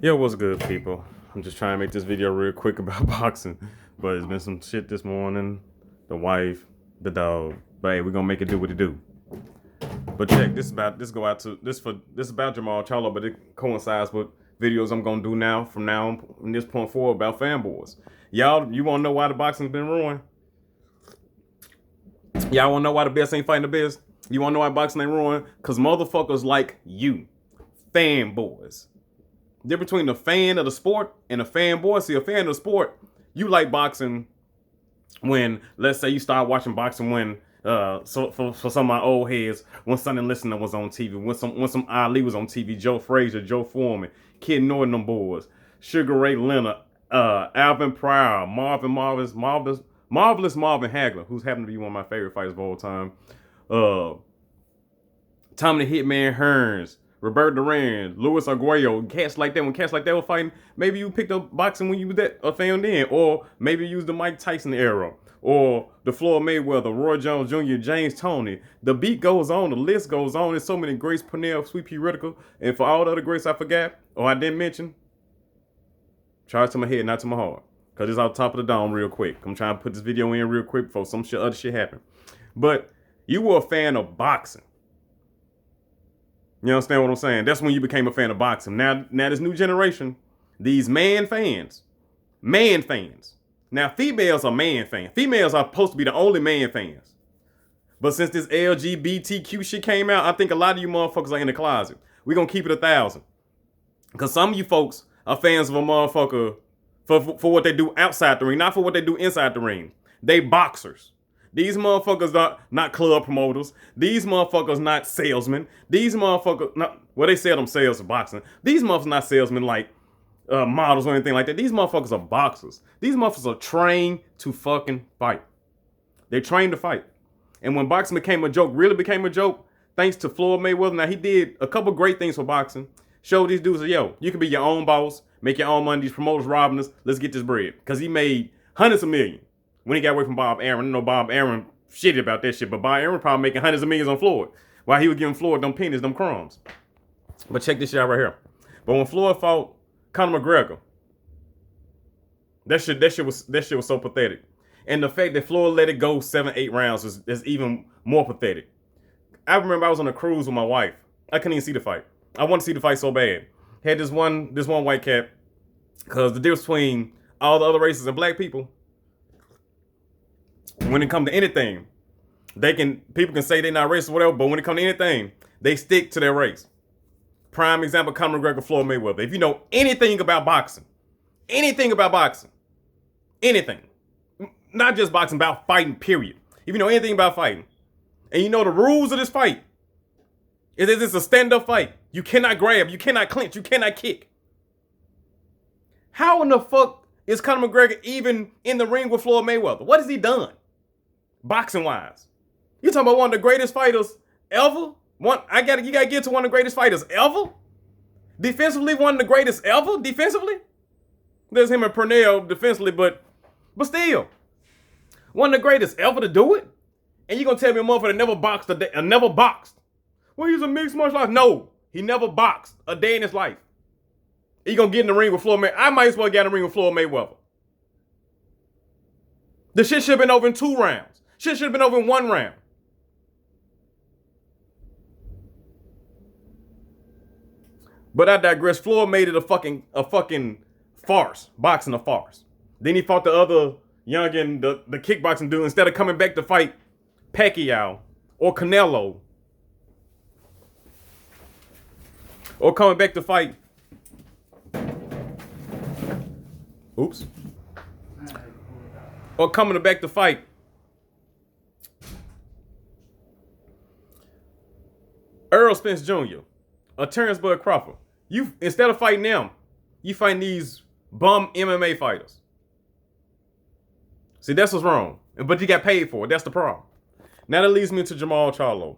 Yo, what's good, people? I'm just trying to make this video real quick about boxing, but it's been some shit this morning. The wife, the dog. But hey, we're gonna make it do what it do. But check this about this go out to this about Jermall Charlo, but it coincides with videos I'm gonna do now from now on from this point forward about fanboys. You wanna know why the boxing's been ruined? Y'all wanna know why the best ain't fighting the best? You wanna know why boxing ain't ruined? Cause motherfuckers like you, fanboys. Difference between a fan of the sport and a fanboy. See, a fan of the sport, you like boxing when, let's say, you start watching boxing when, so for some of my old heads, when Sonny Listener was on TV, when some Ali was on TV, Joe Frazier, Joe Foreman, Kid Norton, them boys, Sugar Ray Leonard, Alvin Pryor, Marvelous Marvin Hagler, who's happened to be one of my favorite fighters of all time, uh, Tommy the Hitman Hearns, Roberto Duran, Luis Arguello, cats like that. When cats like that were fighting, maybe you picked up boxing when you was a fan then, or maybe you used the Mike Tyson era, or the Floyd Mayweather, Roy Jones Jr., James Toney. The beat goes on, the list goes on. There's so many greats: Purnell, Sweet Pea Riddicle, and for all the other greats I forgot or I didn't mention, charge to my head, not to my heart, cause it's off top of the dome real quick. I'm trying to put this video in real quick before some other shit happen. But you were a fan of boxing. You understand what I'm saying? That's when you became a fan of boxing. Now this new generation, these man fans. Now females are man fans. Females are supposed to be the only man fans. But since this LGBTQ shit came out, I think a lot of you motherfuckers are in the closet. We're gonna keep it 1,000. Cause some of you folks are fans of a motherfucker for what they do outside the ring, not for what they do inside the ring. They boxers. These motherfuckers are not club promoters. These motherfuckers not salesmen. These motherfuckers not they sell them sales of boxing. These motherfuckers not salesmen like models or anything like that. These motherfuckers are boxers. These motherfuckers are trained to fucking fight. They're trained to fight. And when boxing became a joke, really became a joke, thanks to Floyd Mayweather. Now he did a couple great things for boxing. Showed these dudes that, yo, you can be your own boss, make your own money. These promoters robbing us. Let's get this bread. Because he made hundreds of millions when he got away from Bob Arum. No Bob Arum shitty about that shit, but Bob Arum probably making hundreds of millions on Floyd while he was giving Floyd them pennies, them crumbs. But check this shit out right here. But when Floyd fought Conor McGregor, that shit was so pathetic. And the fact that Floyd let it go 7-8 rounds is even more pathetic. I remember I was on a cruise with my wife. I couldn't even see the fight. I wanted to see the fight so bad. Had this one white cat, because the difference between all the other races and black people, when it comes to anything, people can say they're not racist or whatever, but when it comes to anything, they stick to their race. Prime example, Conor McGregor, Floyd Mayweather. If you know anything about boxing, anything, not just boxing, about fighting, period. If you know anything about fighting, and you know the rules of this fight, it's a stand-up fight. You cannot grab, you cannot clinch, you cannot kick. How in the fuck is Conor McGregor even in the ring with Floyd Mayweather? What has he done? Boxing-wise. You talking about one of the greatest fighters ever? You gotta get to one of the greatest fighters ever? Defensively, one of the greatest ever? Defensively? There's him and Purnell defensively, but still. One of the greatest ever to do it? And you gonna tell me a motherfucker never boxed? Well, he's a mixed martial artist. No, he never boxed a day in his life. He gonna get in the ring with Floyd Mayweather. I might as well get in the ring with Floyd Mayweather. The shit should have been over in 2 rounds. Shit should have been over in 1 round. But I digress. Floyd made it a fucking farce. Boxing a farce. Then he fought the other youngin, the kickboxing dude, instead of coming back to fight Pacquiao or Canelo. Or coming back to fight. Oops. Or coming back to fight Earl Spence Jr. or Terrence Bud Crawford. You, instead of fighting them, you fight these bum MMA fighters. See, that's what's wrong. But you got paid for it. That's the problem. Now that leads me to Jermall Charlo.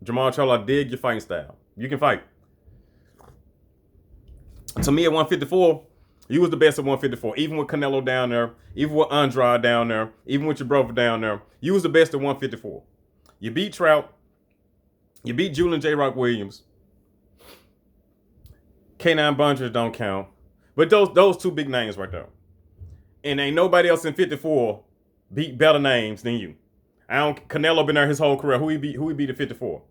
Jermall Charlo, I dig your fighting style. You can fight. To me, at 154, you was the best at 154. Even with Canelo down there, even with Andrade down there, even with your brother down there, you was the best at 154. You beat Trout. You beat Julian J. Rock Williams. K9 Bunchers don't count. But those two big names right there. And ain't nobody else in 54 beat better names than you. Canelo been there his whole career. Who he beat at 54?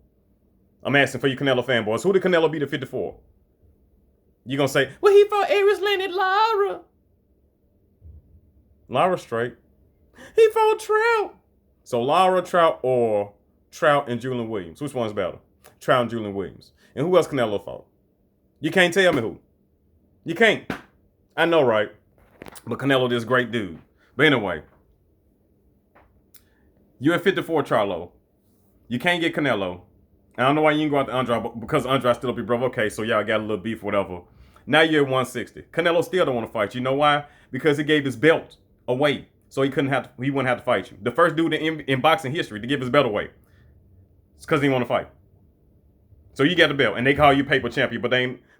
I'm asking for you Canelo fanboys. Who did Canelo beat at 54? You gonna say, well, he fought Aries Leonard Lara. Lara straight. He fought Trout. So Lara, Trout, or Trout and Julian Williams. Which one's better? Trout and Julian Williams. And who else Canelo fought? You can't tell me who. You can't. I know, right? But Canelo this great dude. But anyway, you at 54, Charlo. You can't get Canelo. I don't know why you didn't go out to Andrade, but because Andrade still up your brother. Okay, so y'all got a little beef, whatever. Now you're at 160. Canelo still don't want to fight you. You know why? Because he gave his belt away, so he wouldn't have to fight you. The first dude in boxing history to give his belt away. It's because he didn't want to fight. So you got the belt, and they call you paper champion,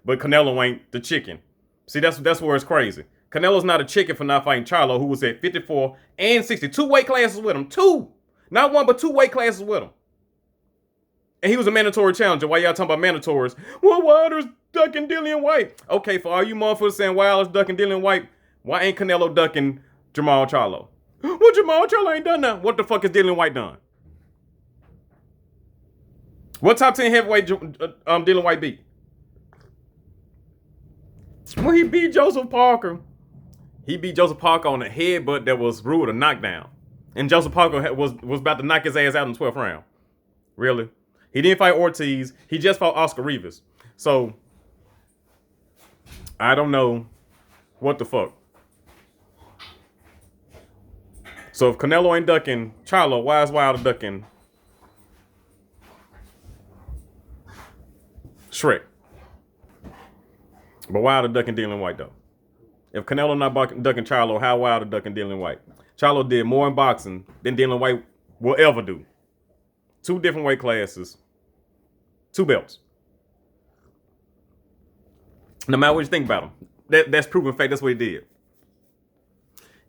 but Canelo ain't the chicken. See, that's where it's crazy. Canelo's not a chicken for not fighting Charlo, who was at 54 and 60. 2 weight classes with him. 2. Not 1, but 2 weight classes with him. And he was a mandatory challenger. Why y'all talking about mandatories? Well, Wilder's ducking Dillian White. Okay, for all you motherfuckers saying Wilder's ducking Dillian White, why ain't Canelo ducking Jermall Charlo? Well, Jermall Charlo ain't done nothing. What the fuck has Dillian White done? What top 10 heavyweight Dillian White beat? Well, he beat Joseph Parker. He beat Joseph Parker on a headbutt that was ruled a knockdown. And Joseph Parker was about to knock his ass out in the 12th round. Really? He didn't fight Ortiz. He just fought Oscar Rivas. So, I don't know what the fuck. So, if Canelo ain't ducking Charlo, why is Wilder ducking Shrek? But Wilder ducking Dillian White, though. If Canelo not ducking Charlo, how Wilder ducking Dillian White? Charlo did more in boxing than Dillian White will ever do. 2 different weight classes. 2 belts. No matter what you think about him. That's proven fact. That's what he did.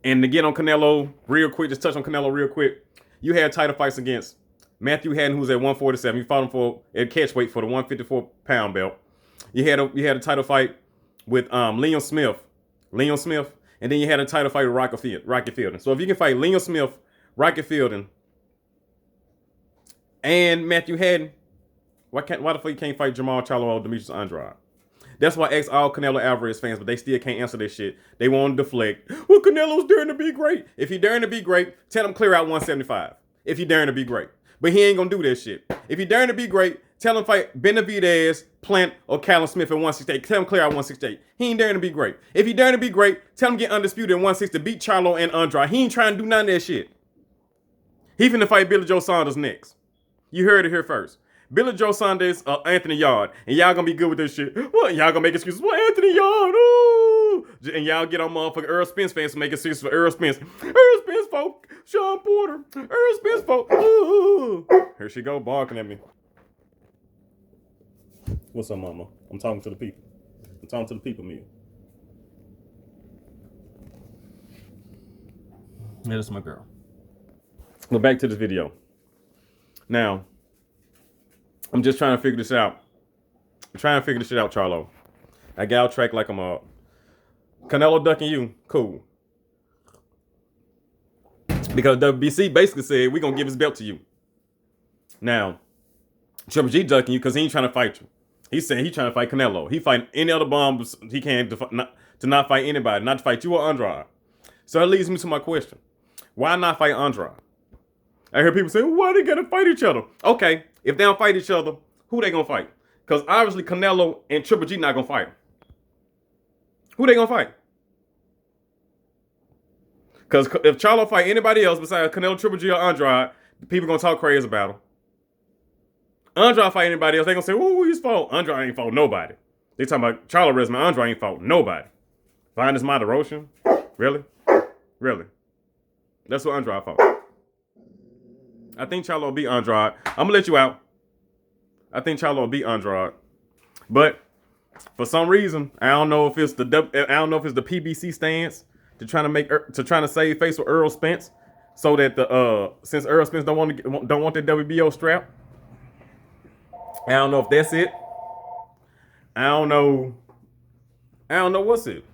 And to get on Canelo real quick, just touch on Canelo real quick. You had title fights against Matthew Haddon, who was at 147. You fought him at catchweight for the 154-pound belt. You had a title fight with Liam Smith, and then you had a title fight with Rocky Fielding. So if you can fight Liam Smith, Rocky Fielding, and Matthew Haddon, why the fuck you can't fight Jermall Charlo or Demetrius Andrade? That's why I ask all Canelo Alvarez fans, but they still can't answer this shit. They want to deflect. Well, Canelo's daring to be great. If he daring to be great, tell him clear out 175. If he daring to be great. But he ain't gonna do that shit. If he daring to be great, tell him fight Benavidez, Plant, or Callum Smith at 168. Tell him clear out 168. He ain't daring to be great. If he daring to be great, tell him get undisputed at 160, beat Charlo and Andrade. He ain't trying to do none of that shit. He finna fight Billy Joe Saunders next. You heard it here first. Billy Joe Saunders, Anthony Yard. And y'all gonna be good with this shit. What? Y'all gonna make excuses. Well, Anthony Yard, ooh. And y'all get on motherfucking Earl Spence fans to make excuses for Earl Spence. Earl Spence folk, Sean Porter. Earl Spence folk, ooh. Here she go barking at me. What's up, mama? I'm talking to the people. I'm talking to the people, Mia. Yeah, that's my girl. But back to this video. Now, I'm just trying to figure this out. I'm trying to figure this shit out, Charlo. I got out track like I'm Canelo ducking you. Cool. Because WBC basically said, we're going to give his belt to you. Now, Triple G ducking you because he ain't trying to fight you. He said he's trying to fight Canelo. He fight any other bombs he can to not fight anybody, not to fight you or Andrade. So that leads me to my question. Why not fight Andrade? I hear people saying, why they gotta fight each other? Okay, if they don't fight each other, who they gonna fight? Because obviously Canelo and Triple G not gonna fight. Who they gonna fight? Because if Charlo fight anybody else besides Canelo, Triple G, or Andrade, people gonna talk crazy about him. Andrade fight anybody else, they gonna say, oh, he's fought. Andrade ain't fought nobody. They talking about Charlo resume. Andrade ain't fought nobody. Find this moderation? Really? Really? That's what Andrade fought. I think Charlo will beat Andrade. I'm gonna let you out. I think Charlo will beat Andrade. But for some reason, I don't know if it's the PBC stance to trying to save face with Earl Spence, so that since Earl Spence don't want the WBO strap. I don't know if that's it. I don't know I don't know what's it.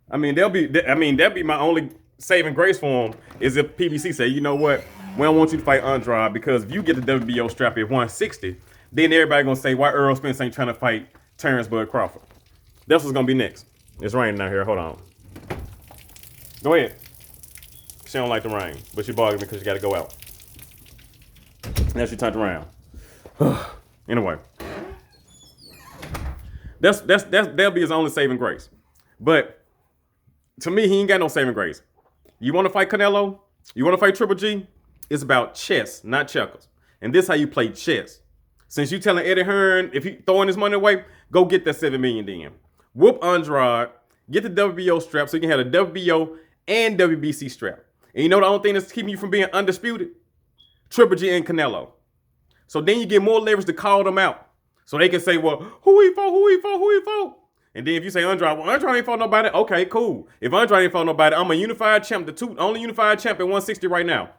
I mean, that'll be my only saving grace for him is if PBC say, you know what, we don't want you to fight Andrade because if you get the WBO strap at 160, then everybody gonna say why Earl Spence ain't trying to fight Terrence Bud Crawford. That's what's gonna be next. It's raining out here. Hold on. Go ahead. She don't like the rain, but she bothered me because she got to go out. Now she turned around. Anyway, that'll be his only saving grace. But to me, he ain't got no saving grace. You want to fight Canelo? You want to fight Triple G? It's about chess, not checkers. And this is how you play chess. Since you telling Eddie Hearn, if he throwing his money away, go get that $7 million then. Whoop Andrade, get the WBO strap so you can have the WBO and WBC strap. And you know the only thing that's keeping you from being undisputed? Triple G and Canelo. So then you get more leverage to call them out. So they can say, well, who he fought? And then if you say Andrade, well, Andrade ain't fought nobody. Okay, cool. If Andrade ain't fought nobody, I'm a unified champ, the only unified champ at 160 right now.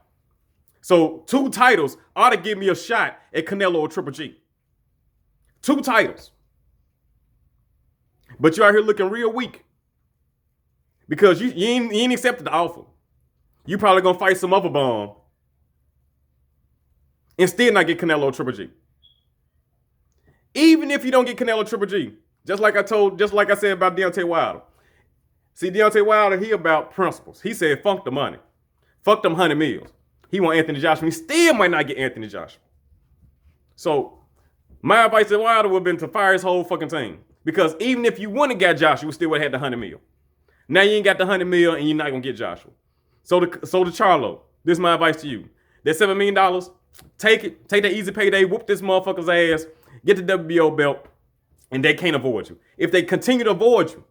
So 2 titles ought to give me a shot at Canelo or Triple G. 2 titles. But you out here looking real weak. Because you ain't accepted the offer. You probably gonna fight some other bum and still not get Canelo or Triple G. Even if you don't get Canelo or Triple G, just like I said about Deontay Wilder. See, Deontay Wilder, he about principles. He said, fuck the money. Fuck them 100 mils. He want Anthony Joshua. He still might not get Anthony Joshua. So my advice to Wilder would have been to fire his whole fucking team. Because even if you wouldn't have got Joshua, you still would have had the 100 mil. Now you ain't got the 100 mil and you're not going to get Joshua. So to Charlo, this is my advice to you. That $7 million, take it. Take that easy payday, whoop this motherfucker's ass, get the WBO belt, and they can't avoid you. If they continue to avoid you,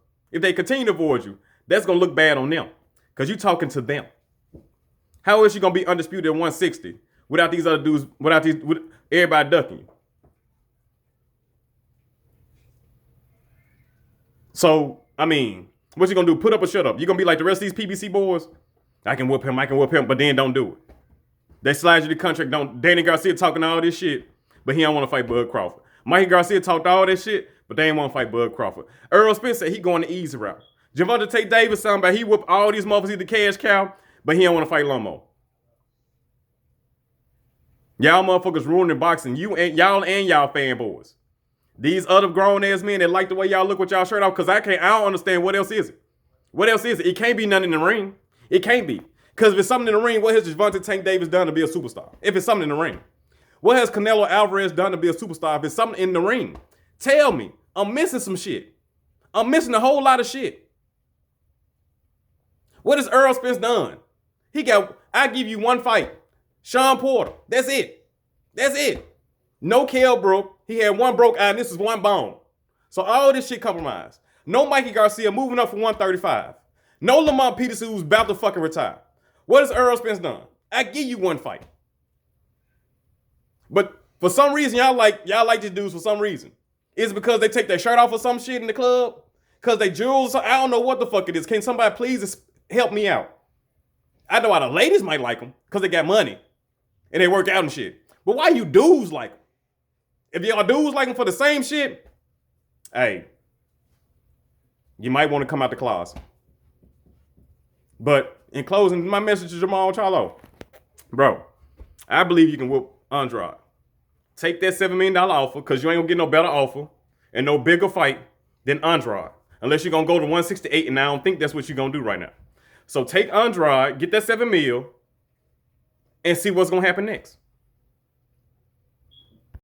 that's going to look bad on them. Because you're talking to them. How is you going to be undisputed at 160 without these other dudes, with everybody ducking you? So, I mean, what you going to do? Put up or shut up? You going to be like the rest of these PBC boys? I can whoop him, but then don't do it. They slide you the contract. Danny Garcia talking all this shit, but he don't want to fight Bud Crawford. Mikey Garcia talked all this shit, but they ain't want to fight Bud Crawford. Earl Spence said he going the easy route. Gervonta Tate Davis talking about he whoop all these motherfuckers, the cash cow, but he don't want to fight Lomo. Y'all motherfuckers ruining boxing. Y'all fanboys. These other grown ass men that like the way y'all look with y'all shirt off, because I don't understand what else is it. What else is it? It can't be nothing in the ring. It can't be. Because if it's something in the ring, what has Gervonta Tank Davis done to be a superstar? If it's something in the ring. What has Canelo Alvarez done to be a superstar if it's something in the ring? Tell me. I'm missing some shit. I'm missing a whole lot of shit. What has Earl Spence done? I give you one fight. Sean Porter. That's it. No Kell broke. He had one broke eye and this is one bone. So all this shit compromised. No Mikey Garcia moving up from 135. No Lamont Peterson who's about to fucking retire. What has Earl Spence done? I give you one fight. But for some reason, y'all like these dudes for some reason. Is it because they take their shirt off or some shit in the club? Because they jewels? I don't know what the fuck it is. Can somebody please help me out? I know why the ladies might like them. Because they got money. And they work out and shit. But why you dudes like them? If y'all dudes like them for the same shit, hey, you might want to come out the closet. But in closing, my message to Jermall Charlo. Bro, I believe you can whoop Andrade. Take that $7 million offer because you ain't going to get no better offer and no bigger fight than Andrade. Unless you're going to go to 168, and I don't think that's what you're going to do right now. So take Andrade, get that $7 million, and see what's going to happen next.